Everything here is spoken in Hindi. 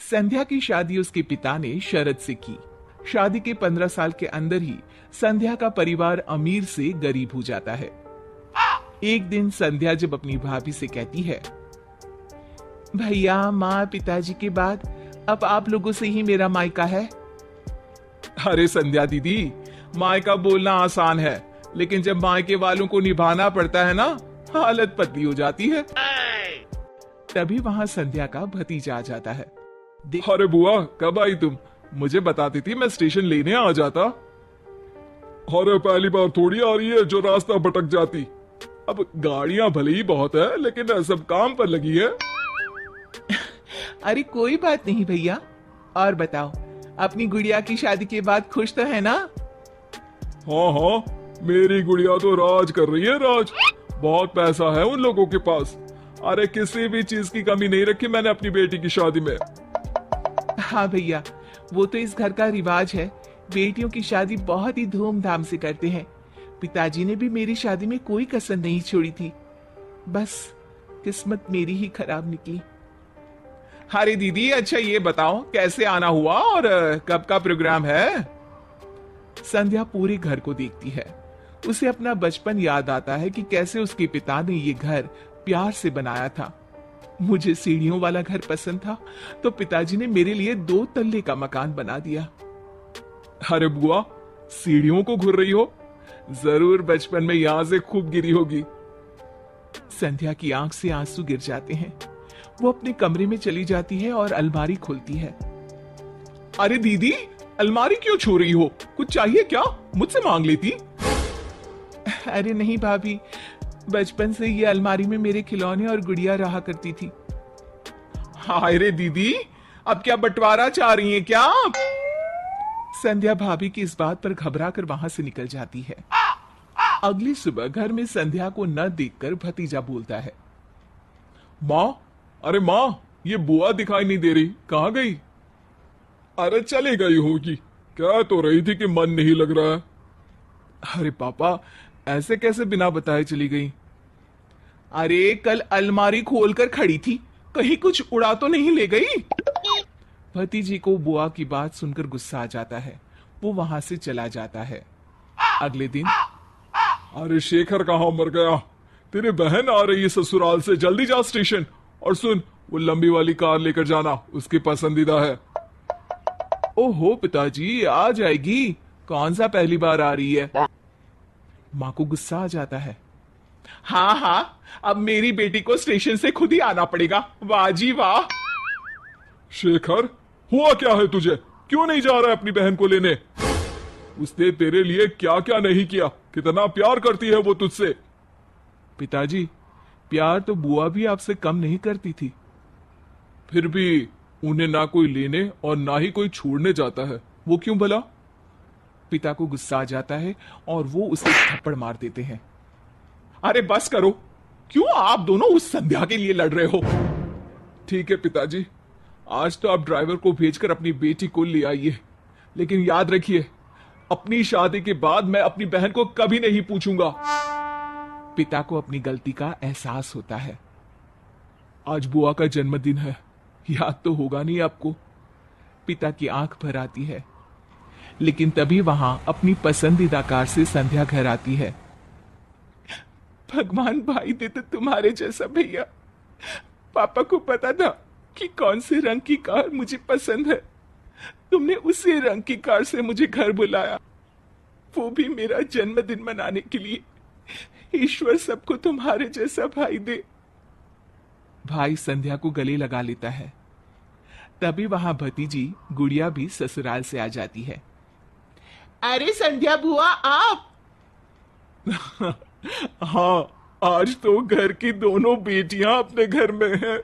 संध्या की शादी उसके पिता ने शरत से की। शादी के 15 साल के अंदर ही संध्या का परिवार अमीर से गरीब हो जाता है। एक दिन संध्या जब अपनी भाभी से कहती है, भैया माँ पिताजी के बाद अब आप लोगों से ही मेरा मायका है। अरे संध्या दीदी, मायका बोलना आसान है, लेकिन जब मायके वालों को निभाना पड़ता है ना, हालत पतली हो जाती है। तभी वहां संध्या का भतीजा आ जाता है। अरे बुआ, कब आई तुम? मुझे बताती थी, मैं स्टेशन लेने आ जाता। अरे पहली बार थोड़ी आ रही है जो रास्ता भटक जाती। अब गाड़ियां भले ही बहुत है, लेकिन सब काम पर लगी है। अरे कोई बात नहीं भैया। और बताओ, अपनी गुड़िया की शादी के बाद खुश तो है ना? हाँ हाँ, मेरी गुड़िया तो राज कर रही है, राज। बहुत पैसा है उन लोगों के पास। अरे किसी भी चीज की कमी नहीं रखी मैंने अपनी बेटी की शादी में। हाँ भैया, वो तो इस घर का रिवाज है। बेटियों की शादी बहुत ही धूमधाम से करते हैं। पिताजी ने भी मेरी शादी में कोई कसर नहीं छोड़ी थी। बस किस्मत मेरी ही खराब निकली। अरे दीदी, अच्छा ये बताओ कैसे आना हुआ और कब का प्रोग्राम है? संध्या पूरे घर को देखती है। उसे अपना बचपन याद आता है कि कैसे उसके पिता ने ये घर प्यार से बनाया था। मुझे सीढ़ियों वाला घर पसंद था, तो पिताजी ने मेरे लिए 2 तल्ले का मकान बना दिया। अरे बुआ, सीढ़ियों को घूर रही हो? जरूर बचपन में यहां से खूब गिरी होगी। संध्या की आंख से आंसू गिर जाते हैं। वो अपने कमरे में चली जाती है और अलमारी खोलती है। अरे दीदी, अलमारी क्यों छू रही हो? कुछ चाहिए क्या? मुझसे मांग लेती। अरे नहीं भाभी, बचपन से ये अलमारी में मेरे खिलौने और गुड़िया रहा करती थी। हाय रे दीदी, अब क्या बंटवारा चाह रही हैं क्या? संध्या भाभी की इस बात पर घबरा कर वहां से निकल जाती है। अगली सुबह घर में संध्या को न देखकर भतीजा बोलता है, माँ, अरे माँ, ये बुआ दिखाई नहीं दे रही, कहाँ गई? अरे चली गई होगी, कह तो रही थी कि मन नहीं लग रहा है। अरे पापा, ऐसे कैसे बिना बताए चली गई? अरे कल अलमारी खोलकर खड़ी थी, कहीं कुछ उड़ा तो नहीं ले गई? भतीजी को बुआ की बात सुनकर गुस्सा आ जाता है। वो वहां से चला जाता है। अगले दिन, अरे शेखर कहाँ मर गया? तेरी बहन आ रही है ससुराल से, जल्दी जा स्टेशन। और सुन, वो लंबी वाली कार लेकर जाना, उसकी पसंदीदा है। ओहो पिताजी, आ जाएगी। कौन सा पहली बार आ रही है? माँ को गुस्सा आ जाता है। हाँ हाँ, अब मेरी बेटी को स्टेशन से खुद ही आना पड़ेगा। वाह जी वाह। शेखर, हुआ क्या है तुझे? क्यों नहीं जा रहा है अपनी बहन को लेने? उसने तेरे लिए क्या क्या नहीं किया, कितना प्यार करती है वो तुझसे। पिताजी, प्यार तो बुआ भी आपसे कम नहीं करती थी। फिर भी उन्हें ना कोई लेने और ना ही कोई छोड़ने जाता है, वो क्यों भला? पिता को गुस्सा आ जाता है और वो उसे थप्पड़ मार देते हैं। अरे बस करो, क्यों आप दोनों उस संध्या के लिए लड़ रहे हो? ठीक है पिताजी, आज तो आप ड्राइवर को भेजकर अपनी बेटी को ले आइए, लेकिन याद रखिए, अपनी शादी के बाद मैं अपनी बहन को कभी नहीं पूछूंगा। पिता को अपनी गलती का एहसास होता है। आज बुआ का जन्मदिन है, याद तो होगा नहीं आपको? पिता की आंख भर आती है। लेकिन तभी वहां अपनी पसंदीदा कार से संध्या घर आती है। भगवान भाई दे तो तुम्हारे जैसा भैया। पापा को पता था कि कौन से रंग की कार मुझे पसंद है। तुमने उसी रंग की कार से मुझे घर बुलाया, वो भी मेरा जन्मदिन मनाने के लिए। ईश्वर सबको तुम्हारे जैसा भाई दे। भाई संध्या को गले लगा लेता है। तभी वहां भतीजी गुड़िया भी ससुराल से आ जाती है। अरे संध्या बुआ, आप? हाँ, आज तो घर की दोनों बेटियां अपने घर में हैं।